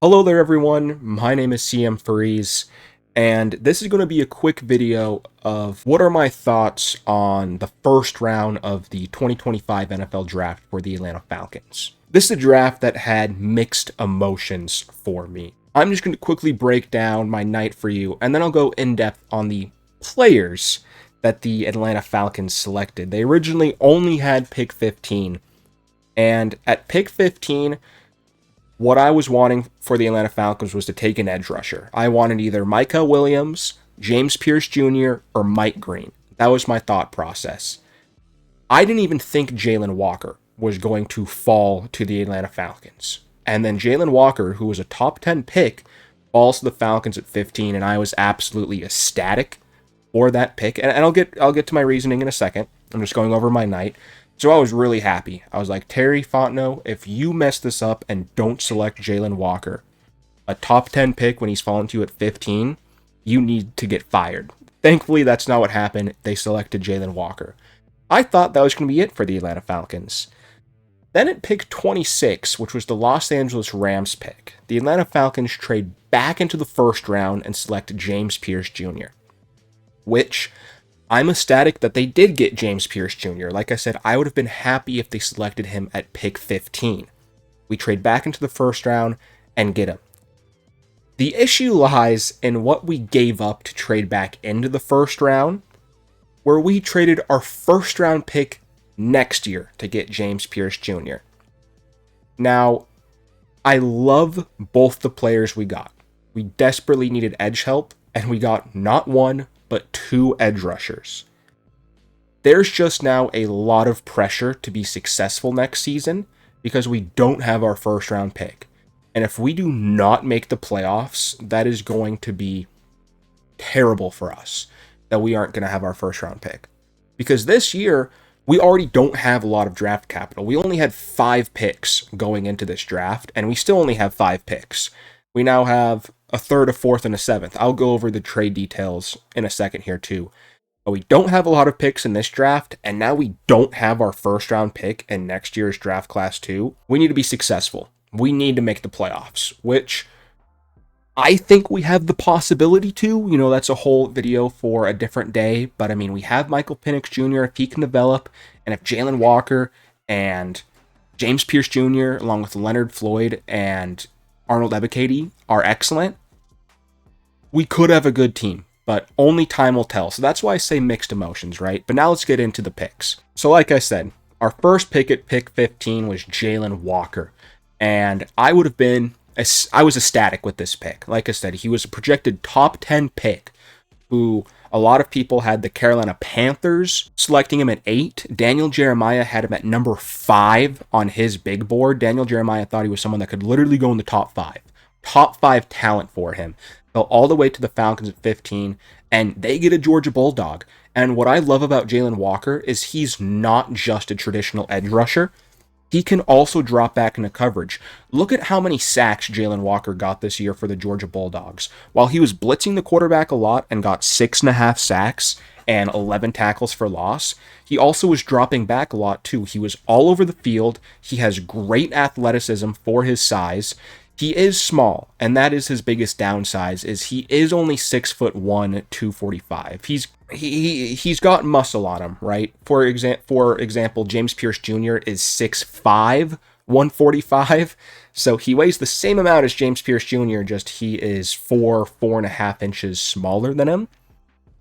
Hello there everyone, my name is CM Farees, and this is going to be a quick video of what are my thoughts on the first round of the 2025 NFL Draft for the Atlanta Falcons. This is a draft that had mixed emotions for me. I'm just going to quickly break down my night for you, and then I'll go in depth on the players that the Atlanta Falcons selected. They originally only had pick 15, and at pick 15, what I was wanting for the Atlanta Falcons was to take an edge rusher. I wanted either Micah Williams, James Pierce Jr., or Mike Green. That was my thought process. I didn't even think Jalon Walker was going to fall to the Atlanta Falcons. And then Jalon Walker, who was a top 10 pick, falls to the Falcons at 15, and I was absolutely ecstatic for that pick. And I'll get to my reasoning in a second. I'm just going over my night. So I was really happy. I was like, Terry Fontenot, if you mess this up and don't select Jalon Walker, a top 10 pick when he's fallen to you at 15, you need to get fired. Thankfully, that's not what happened. They selected Jalon Walker. I thought that was going to be it for the Atlanta Falcons. Then at pick 26, which was the Los Angeles Rams pick, the Atlanta Falcons trade back into the first round and select James Pierce Jr., which I'm ecstatic that they did get James Pierce Jr. Like I said, I would have been happy if they selected him at pick 15. We trade back into the first round and get him. The issue lies in what we gave up to trade back into the first round, where we traded our first round pick next year to get James Pierce Jr. Now, I love both the players we got. We desperately needed edge help, and we got not one, but two edge rushers. There's just now a lot of pressure to be successful next season because we don't have our first round pick. And if we do not make the playoffs, that is going to be terrible for us that we aren't going to have our first round pick. Because this year, we already don't have a lot of draft capital. We only had 5 picks going into this draft, and we still only have 5 picks. We now have a third, a fourth, and a seventh. I'll go over the trade details in a second here too. But we don't have a lot of picks in this draft, and now we don't have our first round pick in next year's draft class too. We need to be successful. We need to make the playoffs, which I think we have the possibility to. You know, that's a whole video for a different day. But I mean, we have Michael Penix Jr. if he can develop, and if Jalon Walker and James Pierce Jr., along with Leonard Floyd and Arnold Ebiketie, are excellent, we could have a good team, but only time will tell. So that's why I say mixed emotions, right? But now let's get into the picks. So like I said, our first pick at pick 15 was Jalon Walker, and I was ecstatic with this pick. Like I said, he was a projected top 10 pick who a lot of people had the Carolina Panthers selecting him at 8. Daniel Jeremiah had him at number 5 on his big board. Daniel Jeremiah thought he was someone that could literally go in the top 5. Top 5 talent for him. Fell all the way to the Falcons at 15, and they get a Georgia Bulldog. And what I love about Jalon Walker is he's not just a traditional edge rusher. He can also drop back into coverage. Look at how many sacks Jalon Walker got this year for the Georgia Bulldogs. While he was blitzing the quarterback a lot and got 6.5 sacks and 11 tackles for loss, he also was dropping back a lot too. He was all over the field. He has great athleticism for his size. He is small, and that is his biggest downside, is he is only 6'1", 245. He's got muscle on him, right? For example, James Pierce Jr. is 6'5", 145. So he weighs the same amount as James Pierce Jr., just he is 4.5 inches smaller than him,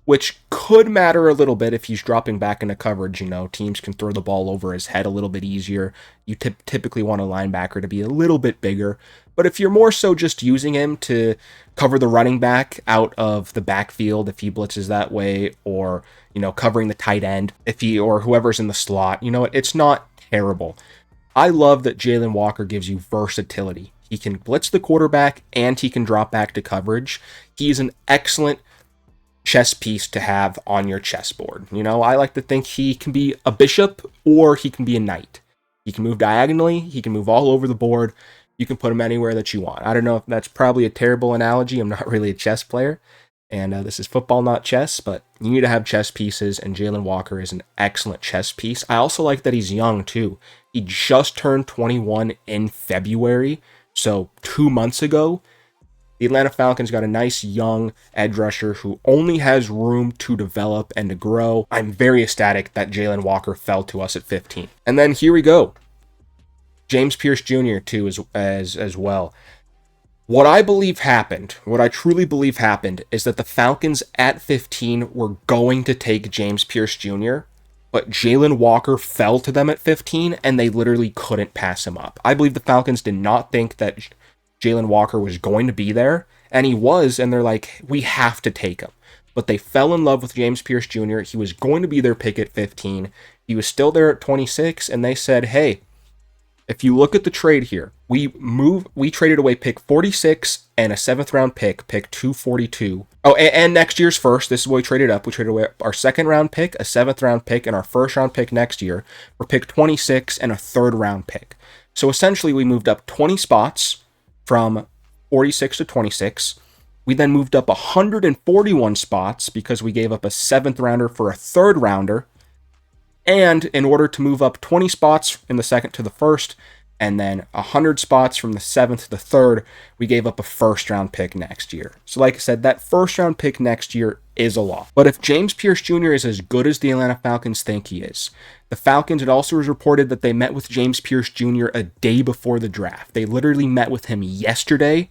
which could matter a little bit if he's dropping back into coverage. You know, teams can throw the ball over his head a little bit easier. You typically want a linebacker to be a little bit bigger. But if you're more so just using him to cover the running back out of the backfield if he blitzes that way, or, you know, covering the tight end or whoever's in the slot, you know, it's not terrible. I love that Jalon Walker gives you versatility. He can blitz the quarterback and he can drop back to coverage. He's an excellent chess piece to have on your chessboard. You know, I like to think he can be a bishop or he can be a knight. He can move diagonally. He can move all over the board. You can put him anywhere that you want. I don't know if that's probably a terrible analogy. I'm not really a chess player, and this is football, not chess, but you need to have chess pieces, and Jalon Walker is an excellent chess piece. I also like that he's young, too. He just turned 21 in February, So 2 months ago, the Atlanta Falcons got a nice young edge rusher who only has room to develop and to grow. I'm very ecstatic that Jalon Walker fell to us at 15. And then here we go. James Pierce Jr. too as well. What I believe happened, what I truly believe happened, is that the Falcons at 15 were going to take James Pierce Jr., but Jalon Walker fell to them at 15, and they literally couldn't pass him up. I believe the Falcons did not think that Jalon Walker was going to be there, and he was, and they're like, we have to take him. But they fell in love with James Pierce Jr. He was going to be their pick at 15. He was still there at 26, and they said, hey, if you look at the trade here, we traded away pick 46 and a 7th round pick 242. Oh, and next year's first. This is what we traded up. We traded away our 2nd round pick, a 7th round pick, and our 1st round pick next year for pick 26 and a 3rd round pick. So essentially, we moved up 20 spots from 46 to 26. We then moved up 141 spots because we gave up a 7th rounder for a 3rd rounder. And in order to move up 20 spots in the 2nd to the 1st, and then 100 spots from the 7th to the 3rd, we gave up a 1st round pick next year. So like I said, that 1st round pick next year is a lot. But if James Pierce Jr. is as good as the Atlanta Falcons think he is, the Falcons, it also was reported that they met with James Pierce Jr. a day before the draft. They literally met with him yesterday,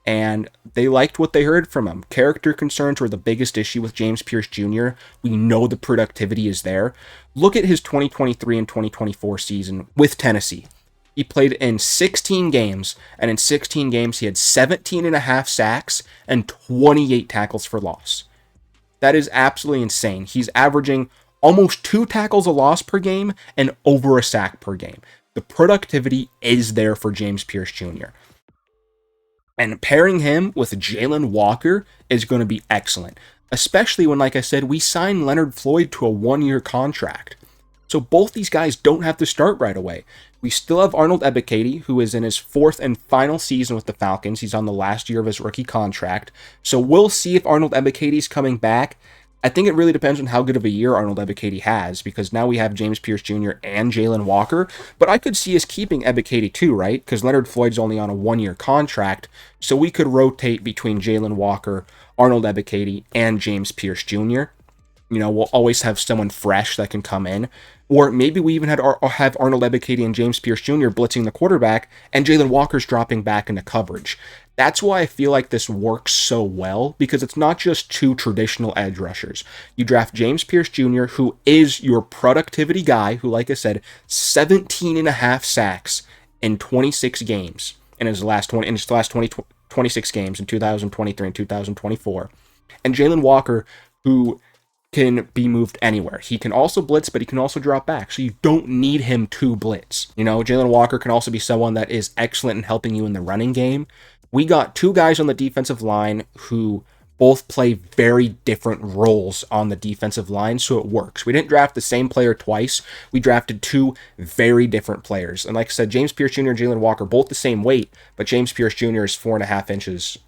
and they liked what they heard from him. Character concerns were the biggest issue with James Pierce Jr. We know the productivity is there. Look at his 2023 and 2024 season with Tennessee. He played in 16 games, and in 16 games, he had 17.5 sacks and 28 tackles for loss. That is absolutely insane. He's averaging almost 2 tackles a loss per game and over a sack per game. The productivity is there for James Pierce Jr. And pairing him with Jalon Walker is going to be excellent, especially when, like I said, we signed Leonard Floyd to a 1-year contract. So both these guys don't have to start right away. We still have Arnold Ebiketie, who is in his 4th and final season with the Falcons. He's on the last year of his rookie contract. So we'll see if Arnold Ebiketie is coming back. I think it really depends on how good of a year Arnold Ebiketie has, because now we have James Pierce Jr. and Jalon Walker. But I could see us keeping Ebiketie too, right? Because Leonard Floyd's only on a 1-year contract. So we could rotate between Jalon Walker, Arnold Ebiketie, and James Pierce Jr. You know, we'll always have someone fresh that can come in. Or maybe we even have Arnold Ebiketie and James Pierce Jr. blitzing the quarterback, and Jalon Walker's dropping back into coverage. That's why I feel like this works so well, because it's not just 2 traditional edge rushers. You draft James Pierce Jr., who is your productivity guy, who, like I said, 17.5 sacks in 26 games in his last 26 games in 2023 and 2024. And Jalon Walker, who can be moved anywhere. He can also blitz, but he can also drop back, so you don't need him to blitz. You know, Jalon Walker can also be someone that is excellent in helping you in the running game. We got 2 guys on the defensive line who both play very different roles on the defensive line, so it works. We didn't draft the same player twice. We drafted 2 very different players. And like I said, James Pierce Jr. and Jalon Walker, both the same weight, but James Pierce Jr. is 4.5 inches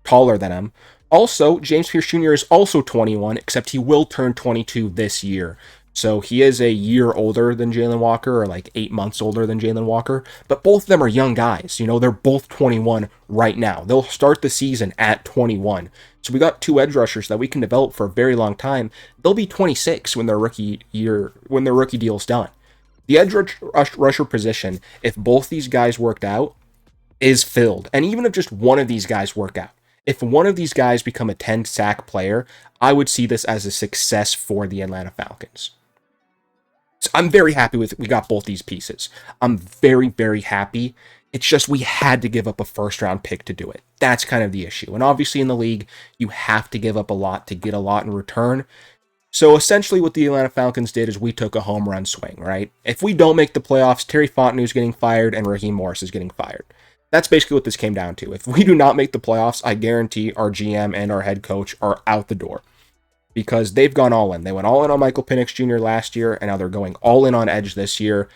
taller than him. Also, James Pierce Jr. is also 21, except he will turn 22 this year. So he is a year older than Jalon Walker, or like 8 months older than Jalon Walker. But both of them are young guys. You know, they're both 21 right now. They'll start the season at 21. So we got 2 edge rushers that we can develop for a very long time. They'll be 26 when their rookie deal's done. The edge rusher position, if both these guys worked out, is filled. And even if just one of these guys work out, if one of these guys become a 10-sack player, I would see this as a success for the Atlanta Falcons. So I'm very happy with it. We got both these pieces. I'm very, very happy. It's just we had to give up a 1st-round pick to do it. That's kind of the issue. And obviously in the league, you have to give up a lot to get a lot in return. So essentially what the Atlanta Falcons did is we took a home run swing, right? If we don't make the playoffs, Terry Fontenot's getting fired and Raheem Morris is getting fired. That's basically what this came down to. If we do not make the playoffs, I guarantee our GM and our head coach are out the door, because they've gone all in. They went all in on Michael Penix Jr. last year, and now they're going all in on edge this year.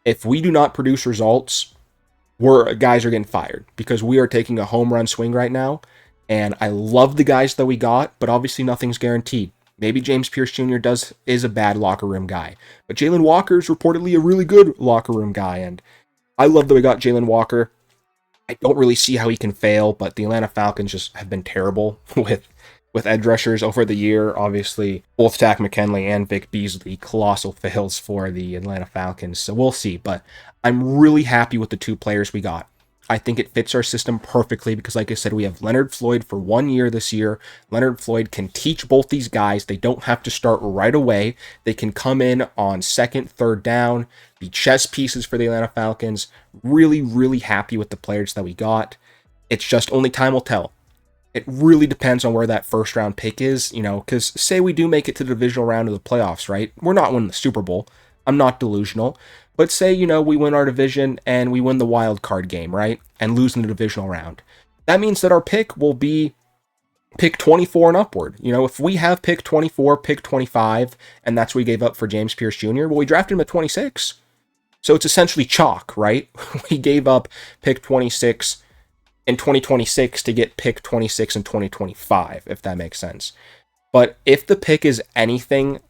If we do not produce results, guys are getting fired, because we are taking a home run swing right now, and I love the guys that we got, but obviously nothing's guaranteed. Maybe James Pierce Jr. is a bad locker room guy, but Jalon Walker is reportedly a really good locker room guy, and I love that we got Jalon Walker. I don't really see how he can fail, but the Atlanta Falcons just have been terrible with edge rushers over the year. Obviously, both Takk McKinley and Vic Beasley, colossal fails for the Atlanta Falcons. So we'll see. But I'm really happy with the two players we got. I think it fits our system perfectly because, like I said, we have Leonard Floyd for 1 year this year. Leonard Floyd can teach both these guys. They don't have to start right away. They can come in on second, third down, be chess pieces for the Atlanta Falcons. Really, really happy with the players that we got. It's just only time will tell. It really depends on where that first round pick is, because say we do make it to the divisional round of the playoffs, right? We're not winning the Super Bowl. I'm not delusional. But say, we win our division and we win the wild card game, right? And lose in the divisional round. That means that our pick will be pick 24 and upward. If we have pick 24, pick 25, and that's what we gave up for James Pierce Jr., well, we drafted him at 26. So it's essentially chalk, right? We gave up pick 26 in 2026 to get pick 26 in 2025, if that makes sense. But if the pick is anything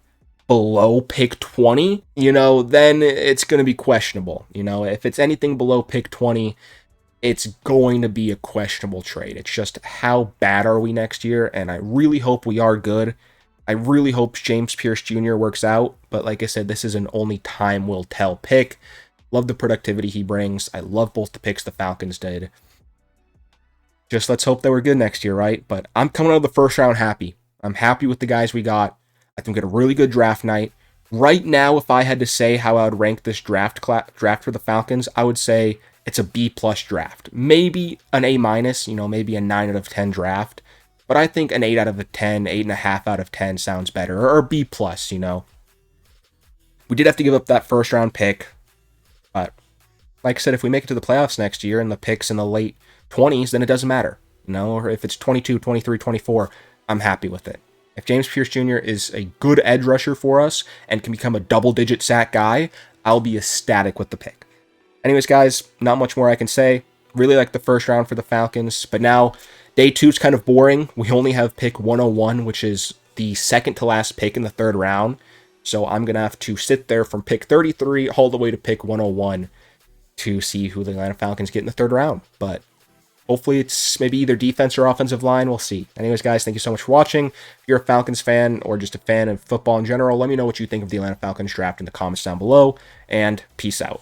below pick 20, then it's going to be questionable. If it's anything below pick 20, it's going to be a questionable trade. It's just how bad are we next year? And I really hope we are good. I really hope James Pierce Jr. works out. But like I said, this is an only time will tell pick. Love the productivity he brings. I love both the picks the Falcons did. Just let's hope that we're good next year, right? But I'm coming out of the first round happy. I'm happy with the guys we got. I think we had a really good draft night. Right now, if I had to say how I would rank this draft for the Falcons, I would say it's a B+ draft. Maybe an A-, maybe a 9 out of 10 draft. But I think an 8 out of 10, 8.5 out of 10 sounds better. Or B+, We did have to give up that first round pick. But like I said, if we make it to the playoffs next year and the pick's in the late 20s, then it doesn't matter. Or if it's 22, 23, 24, I'm happy with it. If James Pierce Jr. is a good edge rusher for us and can become a double-digit sack guy, I'll be ecstatic with the pick. Anyways, guys, not much more I can say. Really like the first round for the Falcons, but now day 2 is kind of boring. We only have pick 101, which is the second to last pick in the third round. So I'm going to have to sit there from pick 33 all the way to pick 101 to see who the Atlanta Falcons get in the third round. But hopefully it's maybe either defense or offensive line. We'll see. Anyways, guys, thank you so much for watching. If you're a Falcons fan or just a fan of football in general, let me know what you think of the Atlanta Falcons draft in the comments down below, and peace out.